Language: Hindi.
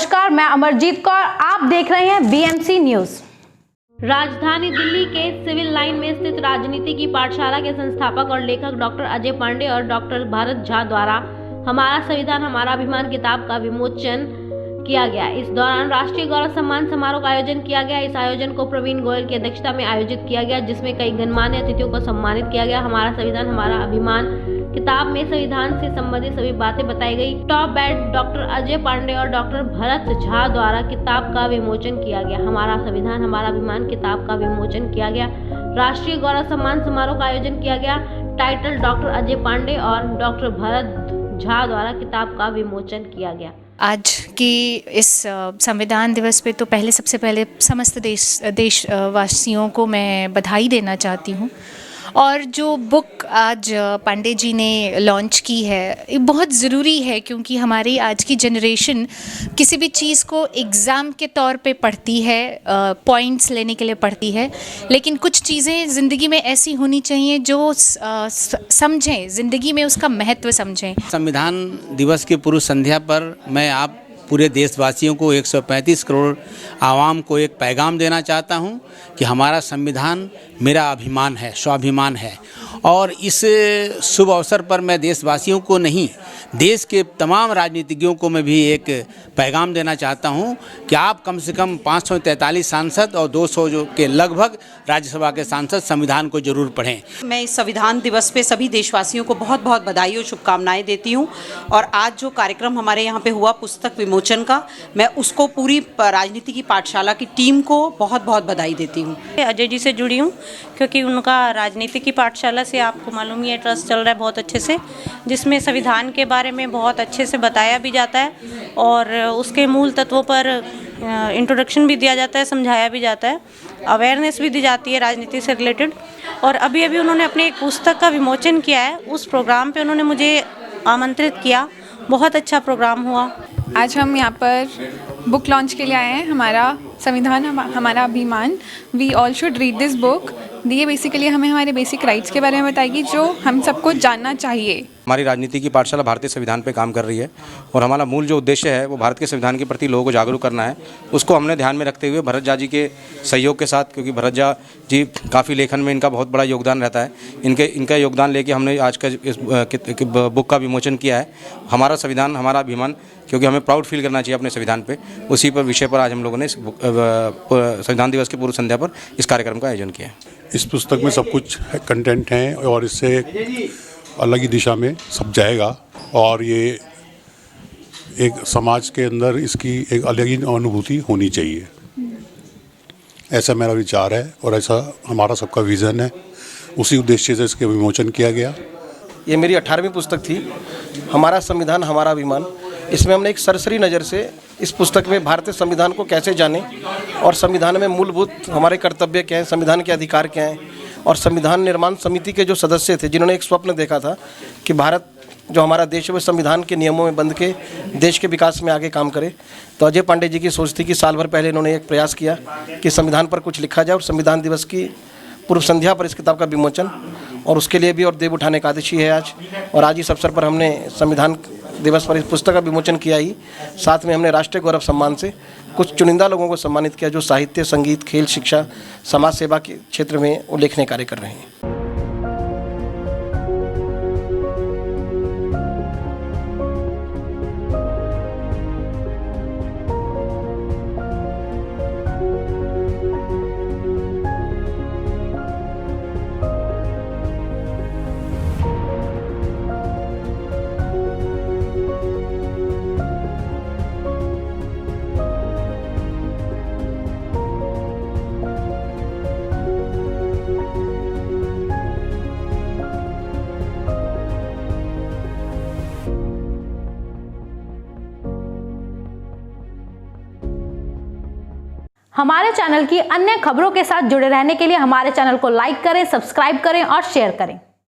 नमस्कार, मैं अमरजीत कौर, आप देख रहे हैं बीएमसी न्यूज। राजधानी दिल्ली के सिविल लाइन में स्थित राजनीति की पाठशाला के संस्थापक और लेखक डॉक्टर अजय पांडे और डॉक्टर भरत झा द्वारा हमारा संविधान हमारा अभिमान किताब का विमोचन किया गया। इस दौरान राष्ट्रीय गौरव सम्मान समारोह का आयोजन किया गया। इस आयोजन को प्रवीण गोयल की अध्यक्षता में आयोजित किया गया, जिसमें कई गणमान्य अतिथियों को सम्मानित किया गया। हमारा संविधान हमारा अभिमान किताब में संविधान से संबंधित सभी बातें बताई गई। टॉप बैट डॉक्टर अजय पांडे और डॉक्टर भरत झा द्वारा किताब का विमोचन किया गया। हमारा संविधान हमारा अभिमान किताब का विमोचन किया गया। राष्ट्रीय गौरव सम्मान समारोह का आयोजन किया गया। टाइटल डॉक्टर अजय पांडे और डॉक्टर भरत झा द्वारा किताब का विमोचन किया गया। आज की इस संविधान दिवस पे तो सबसे पहले समस्त देशवासियों को मैं बधाई देना चाहती हूँ। और जो बुक आज पांडे जी ने लॉन्च की है ये बहुत ज़रूरी है, क्योंकि हमारी आज की जनरेशन किसी भी चीज़ को एग्ज़ाम के तौर पे पढ़ती है, पॉइंट्स लेने के लिए पढ़ती है, लेकिन कुछ चीज़ें ज़िंदगी में ऐसी होनी चाहिए जो समझें, ज़िंदगी में उसका महत्व समझें। संविधान दिवस की पूर्व संध्या पर मैं आप पूरे देशवासियों को 135 करोड़ आवाम को एक पैगाम देना चाहता हूं कि हमारा संविधान मेरा अभिमान है, स्वाभिमान है। और इस शुभ अवसर पर मैं देशवासियों को नहीं, देश के तमाम राजनीतिज्ञों को मैं भी एक पैगाम देना चाहता हूं कि आप कम से कम 543 सांसद और 200 के लगभग राज्यसभा के सांसद संविधान को जरूर पढ़ें। मैं इस संविधान दिवस पे सभी देशवासियों को बहुत बहुत बधाई और शुभकामनाएं देती हूं। और आज जो कार्यक्रम हमारे यहाँ पे हुआ पुस्तक विमोचन का, मैं उसको पूरी राजनीति की पाठशाला की टीम को बहुत बहुत बधाई देती हूँ। अजय जी से जुड़ी हूँ क्योंकि उनका राजनीति की पाठशाला से आपको मालूम ही है ट्रस्ट चल रहा है बहुत अच्छे से, जिसमें संविधान के बारे में बहुत अच्छे से बताया भी जाता है और उसके मूल तत्वों पर इंट्रोडक्शन भी दिया जाता है, समझाया भी जाता है, अवेयरनेस भी दी जाती है राजनीति से रिलेटेड। और अभी अभी उन्होंने अपने एक पुस्तक का विमोचन किया है, उस प्रोग्राम पे उन्होंने मुझे आमंत्रित किया, बहुत अच्छा प्रोग्राम हुआ। आज हम यहाँ पर बुक लॉन्च के लिए आए हैं, हमारा संविधान हमारा अभिमान। We all should read this book. ये बेसिकली हमें हमारे बेसिक राइट्स के बारे में बताएगी जो हम सबको जानना चाहिए। हमारी राजनीति की पाठशाला भारतीय संविधान पे काम कर रही है और हमारा मूल जो उद्देश्य है वो भारत के संविधान के प्रति लोगों को जागरूक करना है। उसको हमने ध्यान में रखते हुए भरत झा जी के सहयोग के साथ, क्योंकि भरत झा जी काफ़ी लेखन में इनका बहुत बड़ा योगदान रहता है, इनका योगदान लेके हमने आज का इस बुक का विमोचन किया है, हमारा संविधान हमारा अभिमान, क्योंकि हमें प्राउड फील करना चाहिए अपने संविधान पे। उसी पर विषय पर आज हम लोगों ने संविधान दिवस की पूर्व संध्या पर इस कार्यक्रम का आयोजन किया है। इस पुस्तक में सब कुछ कंटेंट है और इससे अलग ही दिशा में सब जाएगा और ये एक समाज के अंदर इसकी एक अलग ही अनुभूति होनी चाहिए, ऐसा मेरा विचार है और ऐसा हमारा सबका विज़न है। उसी उद्देश्य से इसके विमोचन किया गया। ये मेरी 18वीं पुस्तक थी, हमारा संविधान हमारा अभिमान। इसमें हमने एक सरसरी नज़र से इस पुस्तक में भारतीय संविधान को कैसे जाने और संविधान में मूलभूत हमारे कर्तव्य क्या हैं, संविधान के अधिकार क्या हैं, और संविधान निर्माण समिति के जो सदस्य थे जिन्होंने एक स्वप्न देखा था कि भारत जो हमारा देश है वो संविधान के नियमों में बंध के देश के विकास में आगे काम करे। तो अजय पांडे जी की सोच थी कि साल भर पहले इन्होंने एक प्रयास किया कि संविधान पर कुछ लिखा जाए और संविधान दिवस की पूर्व संध्या पर इस किताब का विमोचन, और उसके लिए भी और देव उठाने एकादशी है आज, और आज इस अवसर पर हमने संविधान दिवस पर इस पुस्तक का विमोचन किया ही, साथ में हमने राष्ट्रीय गौरव सम्मान से कुछ चुनिंदा लोगों को सम्मानित किया जो साहित्य, संगीत, खेल, शिक्षा, समाज सेवा के क्षेत्र में उल्लेखनीय कार्य कर रहे हैं। हमारे चैनल की अन्य खबरों के साथ जुड़े रहने के लिए हमारे चैनल को लाइक करें, सब्सक्राइब करें और शेयर करें।